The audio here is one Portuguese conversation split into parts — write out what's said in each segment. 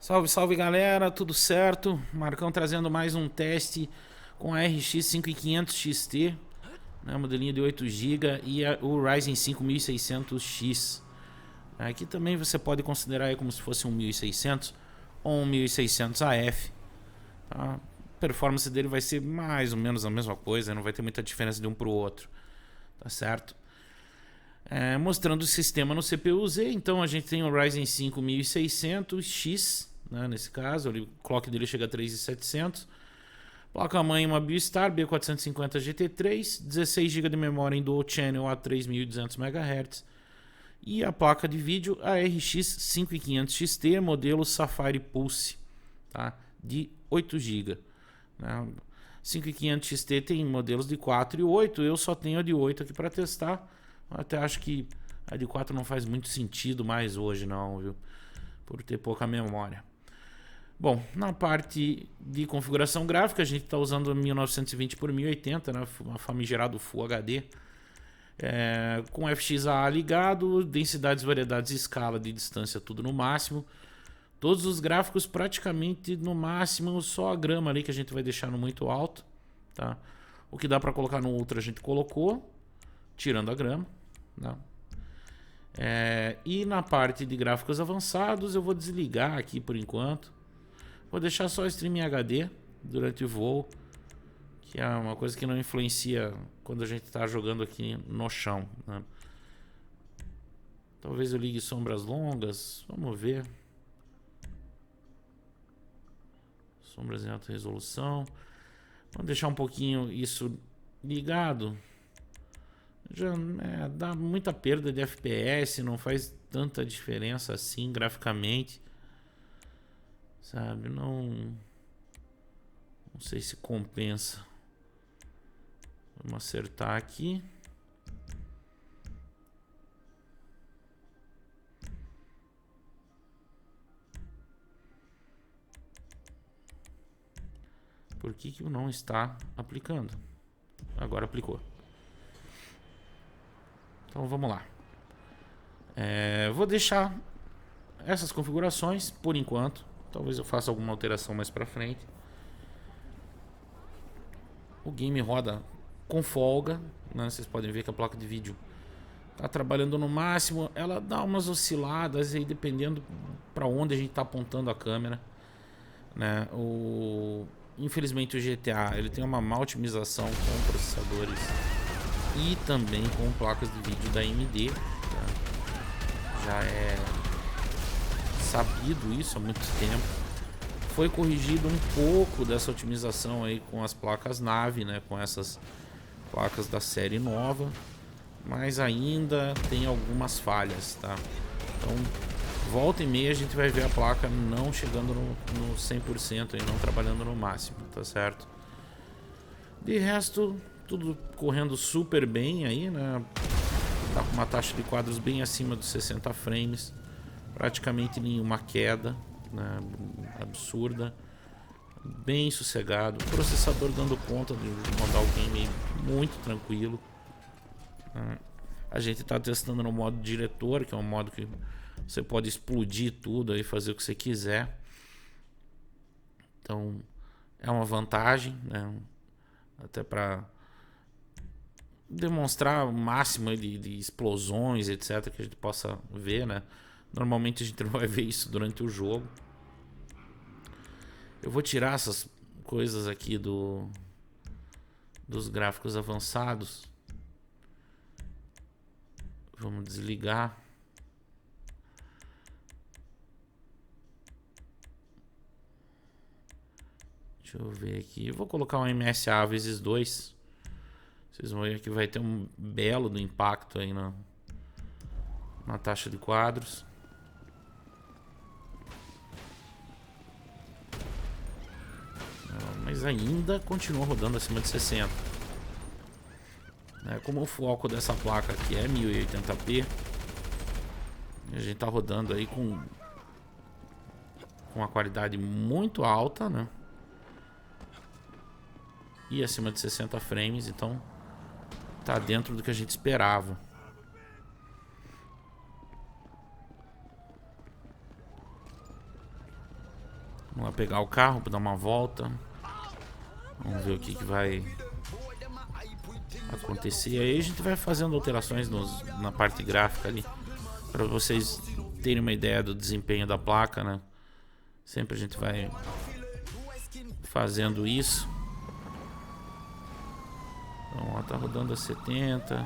Salve, salve galera, tudo certo? Marcão trazendo mais um teste com a RX 5500 XT, né, modelinho de 8 GB e o Ryzen 5 1600X. Aqui também você pode considerar aí como se fosse um 1600 ou um 1600 AF. A performance dele vai ser mais ou menos a mesma coisa, não vai ter muita diferença de um para o outro, tá certo? Mostrando o sistema no CPU-Z, então a gente tem o Ryzen 5 1600X, né, nesse caso, o clock dele chega a 3700. Placa-mãe uma Biostar B450 GT3, 16 GB de memória em Dual Channel a 3200 MHz. E a placa de vídeo a RX 5500 XT, modelo Sapphire Pulse, tá, de 8 GB. 5500 XT tem modelos de 4 e 8, eu só tenho a de 8 aqui para testar. Eu até acho que a de 4 não faz muito sentido mais hoje não, viu? Por ter pouca memória. Bom, na parte de configuração gráfica a gente está usando 1920 por 1080, né? Uma famigerado Full HD. Com FXAA ligado, densidades, variedades e escala de distância tudo no máximo. Todos os gráficos praticamente no máximo, só a grama ali que a gente vai deixar no muito alto, tá? O que dá para colocar no Ultra a gente colocou, tirando a grama, né? E na parte de gráficos avançados eu vou desligar aqui por enquanto. Vou deixar só o stream em HD durante o voo, que é uma coisa que não influencia quando a gente está jogando aqui no chão, né? Talvez eu ligue sombras longas, vamos ver. Sombras em alta resolução. Vamos deixar um pouquinho isso ligado. Já dá muita perda de FPS, não faz tanta diferença assim graficamente, sabe? Não sei se compensa. Vamos acertar aqui. Por que não está aplicando? Agora aplicou. Então vamos lá. Vou deixar essas configurações por enquanto. Talvez eu faça alguma alteração mais pra frente. O game roda com folga, né? Vocês podem ver que a placa de vídeo tá trabalhando no máximo. Ela dá umas osciladas aí dependendo para onde a gente tá apontando a câmera, né? Infelizmente o GTA ele tem uma má otimização com processadores e também com placas de vídeo da AMD, tá? Já é sabido isso há muito tempo. Foi corrigido um pouco dessa otimização aí com as placas nave, né? Com essas placas da série nova, mas ainda tem algumas falhas, tá? Então volta e meia a gente vai ver a placa não chegando no 100% e não trabalhando no máximo, tá certo? De resto, tudo correndo super bem aí, né? Tá com uma taxa de quadros bem acima dos 60 frames, praticamente nenhuma queda, né? Absurda, bem sossegado. O processador dando conta de mandar o game muito tranquilo. A gente tá testando no modo diretor, que é um modo que você pode explodir tudo aí, fazer o que você quiser. Então é uma vantagem, né? Até para demonstrar o máximo de explosões, etc, que a gente possa ver, né? Normalmente a gente não vai ver isso durante o jogo. Eu vou tirar essas coisas aqui dos gráficos avançados. Vamos desligar. Deixa eu ver aqui. Eu vou colocar um MSA vezes 2. Vocês vão ver que vai ter um belo do impacto aí na taxa de quadros. Mas ainda continua rodando acima de 60. Como o foco dessa placa aqui é 1080p, a gente tá rodando aí com uma qualidade muito alta, né? E acima de 60 frames, então tá dentro do que a gente esperava. Vamos lá pegar o carro para dar uma volta. Vamos ver o que vai acontecer. Aí a gente vai fazendo alterações na parte gráfica ali, para vocês terem uma ideia do desempenho da placa, né? Sempre a gente vai fazendo isso. Então, ó, tá rodando a 70,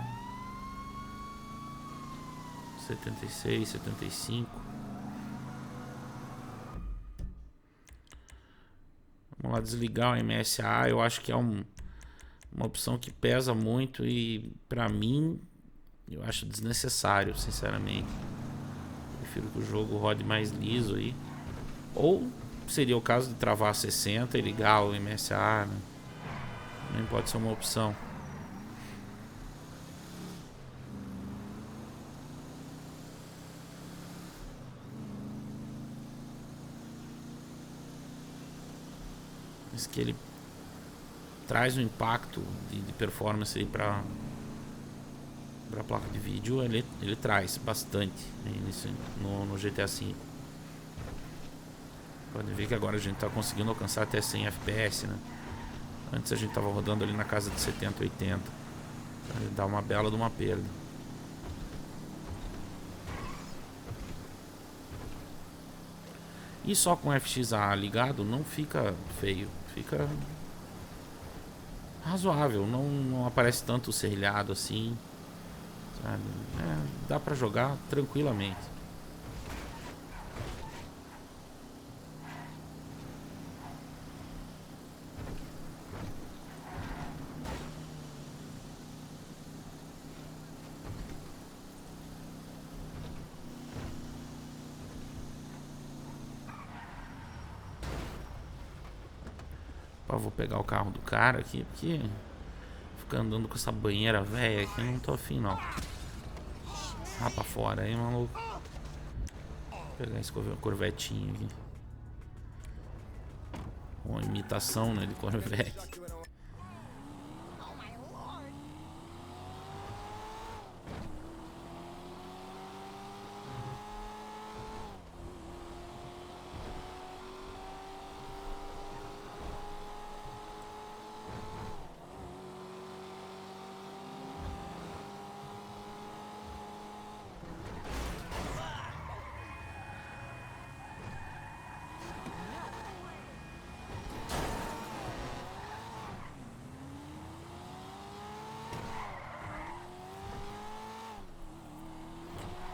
76, 75. Vamos lá desligar o MSA. Eu acho que é uma opção que pesa muito e pra mim eu acho desnecessário, sinceramente. Prefiro que o jogo rode mais liso aí. Ou seria o caso de travar a 60 e ligar o MSA, né? Também pode ser uma opção. Mas que ele traz um impacto de performance aí para a placa de vídeo, ele traz bastante no GTA V. Pode ver que agora a gente está conseguindo alcançar até 100 FPS, né? Antes a gente estava rodando ali na casa de 70, 80. Então ele dá uma bela de uma perda. E só com o FXA ligado não fica feio, fica razoável, não aparece tanto o serrilhado assim, sabe? Dá pra jogar tranquilamente. Vou pegar o carro do cara aqui, porque ficar andando com essa banheira velha aqui, eu não tô afim não. Ah, pra fora aí, maluco. Vou pegar esse corvetinho aqui. Uma imitação, né, de Corvette.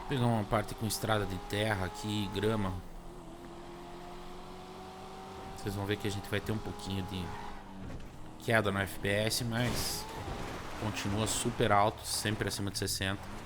Vou pegar uma parte com estrada de terra aqui, grama. Vocês vão ver que a gente vai ter um pouquinho de queda no FPS, mas continua super alto, sempre acima de 60.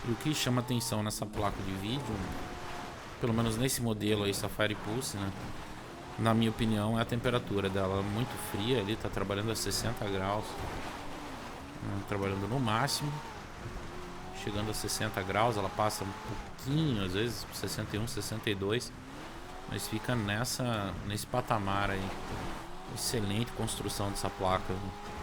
E o que chama atenção nessa placa de vídeo, pelo menos nesse modelo aí, Safari Pulse, né? Na minha opinião, é a temperatura dela muito fria ali, tá trabalhando a 60 graus, né? Trabalhando no máximo, chegando a 60 graus, ela passa um pouquinho, às vezes 61, 62, mas fica nesse patamar aí. Excelente construção dessa placa, viu?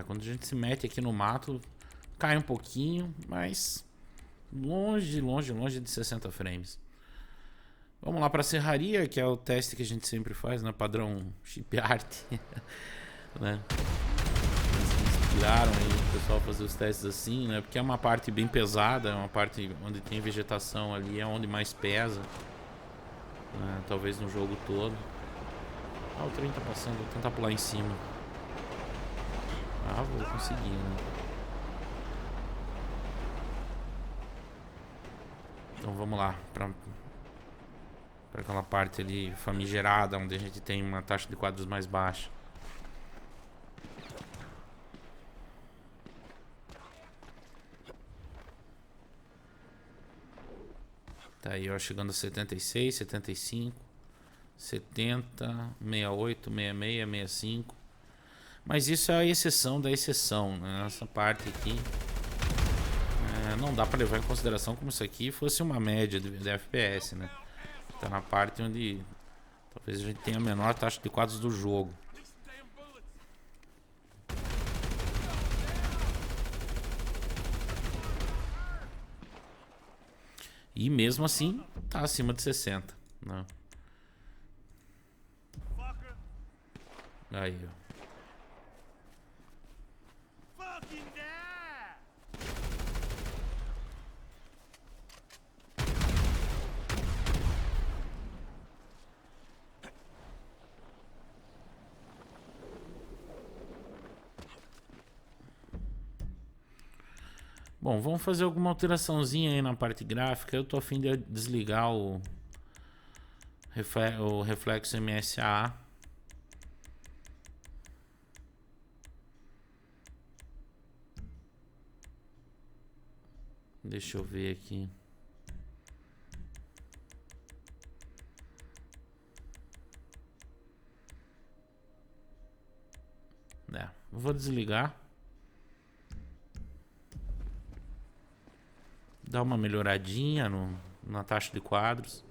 Quando a gente se mete aqui no mato, cai um pouquinho, mas longe, longe, longe de 60 frames. Vamos lá para a serraria, que é o teste que a gente sempre faz, né? Padrão chip art. Né? Eles inspiraram aí o pessoal a fazer os testes assim, né? Porque é uma parte bem pesada, é uma parte onde tem vegetação ali, é onde mais pesa, né? Talvez no jogo todo. Ah, o trem tá passando, vou tentar pular em cima. Ah, vou conseguir, né? Então vamos lá, para aquela parte ali famigerada, onde a gente tem uma taxa de quadros mais baixa. Tá aí, ó, chegando a 76, 75, 70, 68, 66, 65. Mas isso é a exceção da exceção, né? Essa parte aqui não dá para levar em consideração como se aqui fosse uma média de FPS, né? Tá na parte onde talvez a gente tenha a menor taxa de quadros do jogo. E mesmo assim, tá acima de 60, né? Aí, ó. Bom, vamos fazer alguma alteraçãozinha aí na parte gráfica. Eu tô a fim de desligar o reflexo MSA. Deixa eu ver aqui. Vou desligar. Dar uma melhoradinha na taxa de quadros.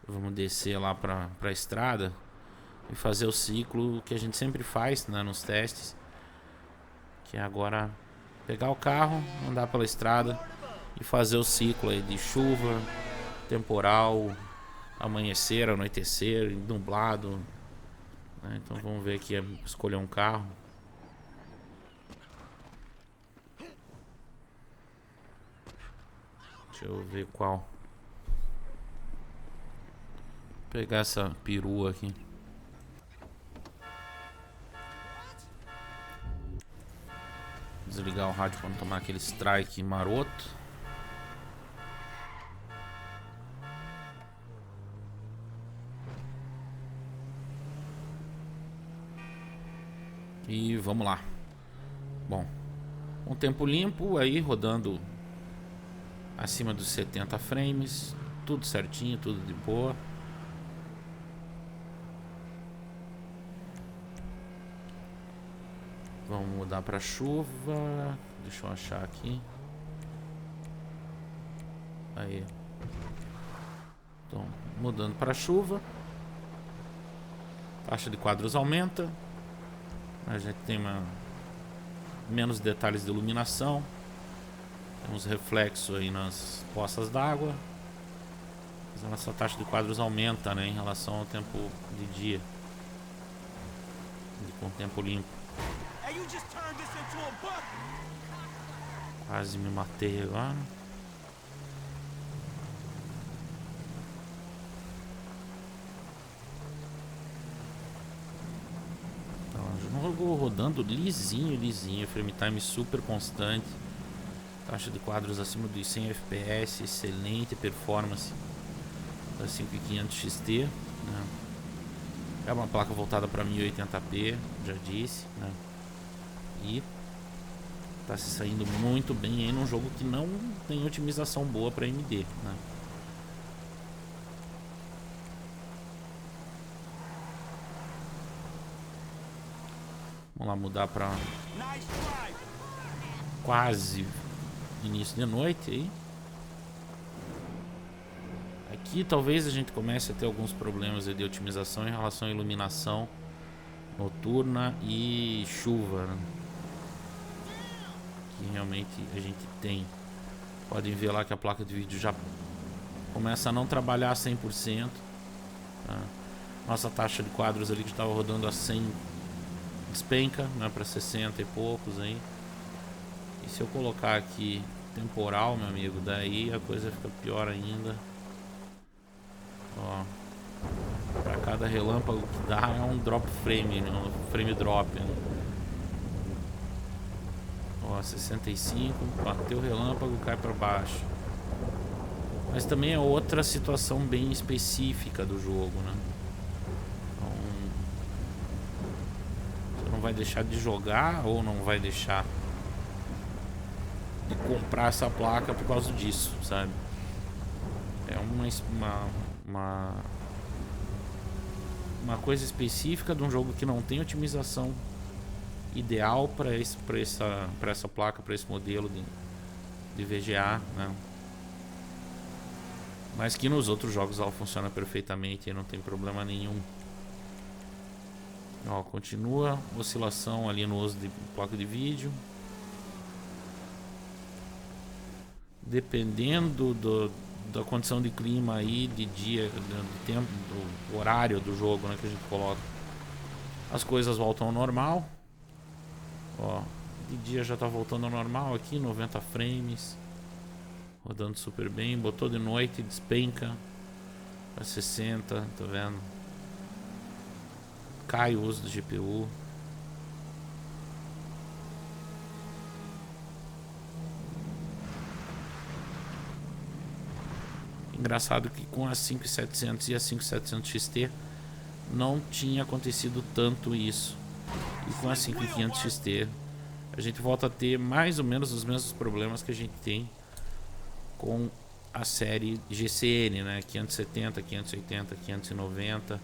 Vamos descer lá para a estrada e fazer o ciclo que a gente sempre faz, né, nos testes, que é agora pegar o carro, andar pela estrada e fazer o ciclo aí de chuva, temporal, amanhecer, anoitecer, nublado, né? Então vamos ver aqui, escolher um carro. Deixa eu ver qual. Vou pegar essa perua aqui. Desligar o rádio para não tomar aquele strike maroto. E vamos lá. Bom, um tempo limpo aí, rodando acima dos 70 frames. Tudo certinho, tudo de boa. Vamos mudar para chuva. Deixa eu achar aqui. Aí. Então, mudando para chuva. Taxa de quadros aumenta. A gente tem menos detalhes de iluminação. Temos reflexo aí nas poças d'água. Mas a nossa taxa de quadros aumenta, né, em relação ao tempo de dia. Com o tempo limpo. Quase me matei agora. Então, jogo rodando lisinho, frame time super constante. Taxa de quadros acima dos 100 FPS, excelente performance da 5500 XT, né? É uma placa voltada para 1080p, já disse, né? E tá se saindo muito bem aí num jogo que não tem otimização boa para AMD, né? Vamos lá mudar para quase início de noite aí. Aqui talvez a gente comece a ter alguns problemas de otimização em relação à iluminação noturna e chuva, né? Que realmente a gente tem. Podem ver lá que a placa de vídeo já começa a não trabalhar 100%, tá? Nossa taxa de quadros ali que estava rodando a 100 despenca, né, para 60 e poucos aí. E se eu colocar aqui temporal, meu amigo, daí a coisa fica pior ainda. Ó, pra cada relâmpago que dá é um drop frame, né? Um frame drop, né? Ó, 65, bateu o relâmpago, cai pra baixo. Mas também é outra situação bem específica do jogo, né? Então, você não vai deixar de jogar ou não vai deixar de comprar essa placa por causa disso, sabe? É uma coisa específica de um jogo que não tem otimização ideal para essa placa, para esse modelo de VGA, né? Mas que nos outros jogos ela funciona perfeitamente e não tem problema nenhum. Ó, continua oscilação ali no uso de placa de vídeo. Dependendo da condição de clima aí, de dia, do tempo, do horário do jogo, né, que a gente coloca, as coisas voltam ao normal. Ó, de dia já tá voltando ao normal aqui, 90 frames, rodando super bem. Botou de noite, despenca para 60, tá vendo? Cai o uso do GPU. Engraçado que com a 5700 e a 5700 XT não tinha acontecido tanto isso. E com a 5500 XT a gente volta a ter mais ou menos os mesmos problemas que a gente tem com a série GCN, né? 570, 580, 590,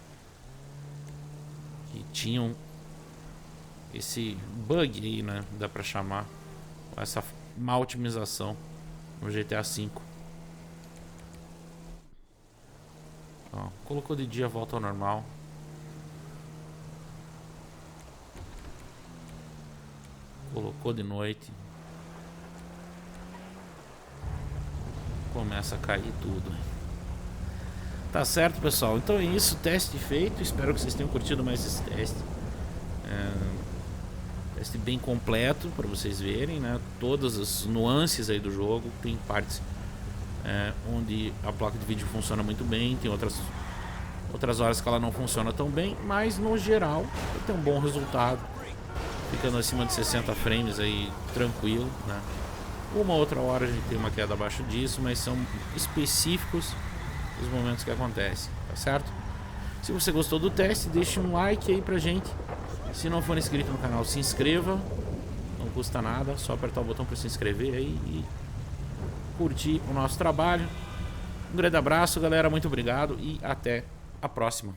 que tinham esse bug aí, né? Dá pra chamar, essa má otimização no GTA V. Ó, colocou de dia, volta ao normal. Colocou de noite, começa a cair tudo. Tá certo, pessoal? Então é isso, teste feito. Espero que vocês tenham curtido mais esse teste. Teste bem completo para vocês verem, né? Todas as nuances aí do jogo. Tem partes onde a placa de vídeo funciona muito bem, tem outras horas que ela não funciona tão bem, mas no geral tem um bom resultado, ficando acima de 60 frames aí tranquilo, né? Uma outra hora a gente tem uma queda abaixo disso, mas são específicos os momentos que acontecem, tá certo? Se você gostou do teste, deixe um like aí pra gente. Se não for inscrito no canal, se inscreva, não custa nada, só apertar o botão para se inscrever aí e curtir o nosso trabalho. Um grande abraço, galera, muito obrigado e até a próxima.